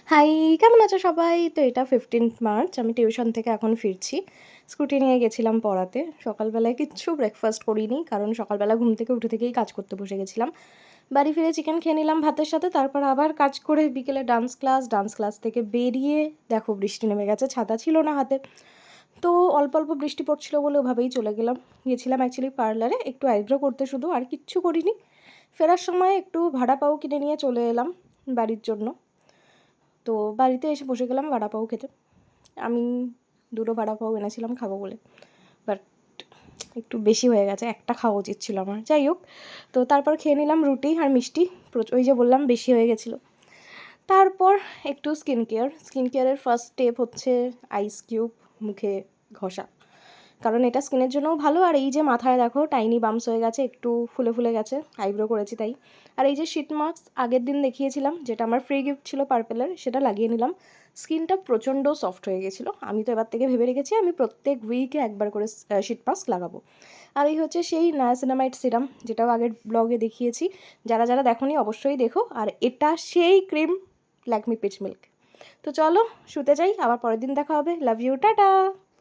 High, কেমন আছো সবাই? তো এটা 15th মার্চ, আমি টিউশন থেকে এখন ফিরছি। স্কুটি নিয়ে গেছিলাম পড়াতে। সকালবেলায় কিচ্ছু ব্রেকফাস্ট করিনি, কারণ সকালবেলা ঘুম থেকে উঠে থেকেই কাজ করতে বসে গেছিলাম। বাড়ি ফিরে চিকেন খেয়ে নিলাম ভাতের সাথে, তারপর আবার কাজ করে বিকেলে ডান্স ক্লাস থেকে বেরিয়ে দেখো বৃষ্টি নেমে গেছে, ছাতা ছিল না হাতে। তো অল্প অল্প বৃষ্টি পড়ছিল বলে ওভাবেই চলে গেলাম। গেছিলাম অ্যাকচুয়ালি পার্লারে একটু আইব্রো করতে, শুধু, আর কিচ্ছু করিনি। ফেরার সময় একটু ভাড়া পাও কিনে নিয়ে চলে এলাম বাড়ির জন্য। তো বাড়িতে এসে বসে গেলাম ভাড়া পাও খেতে। আমি দুটো ভাড়া পাও এনেছিলাম খাবো বলে, বাট একটু বেশি হয়ে গেছে, একটা খাওয়া উচিত ছিল আমার। যাই হোক, তো তারপর খেয়ে নিলাম রুটি আর মিষ্টি। ওই যে বললাম বেশি হয়ে গেছিলো। তারপর একটু স্কিন কেয়ারের ফার্স্ট স্টেপ হচ্ছে আইস কিউব মুখে ঘষা, কারণ এটা স্কিনের জন্যও ভালো। আর এই যে মাথায় দেখো টাইনি বাম্পস হয়ে গেছে, একটু ফুলে ফুলে গেছে, আইব্রো করেছি তাই। আর এই যে শীট মাস্ক আগের দিন দেখিয়েছিলাম, যেটা আমার ফ্রি গিফট ছিল পার্পেলের, সেটা লাগিয়ে নিলাম। স্কিনটা প্রচণ্ড সফট হয়ে গেছিলো। আমি তো এবার থেকে ভেবে রেখেছি আমি প্রত্যেক উইকে একবার করে শীট মাস্ক লাগাবো। আর এই হচ্ছে সেই নায়াসিনামাইড সিরাম, যেটাও আগের ব্লগে দেখিয়েছি। যারা যারা দেখোনি অবশ্যই দেখো। আর এটা সেই ক্রিম, ল্যাকমি পিচ মিল্ক। তো চলো শুতে যাই, আবার পরের দিন দেখা হবে। Love you, tata.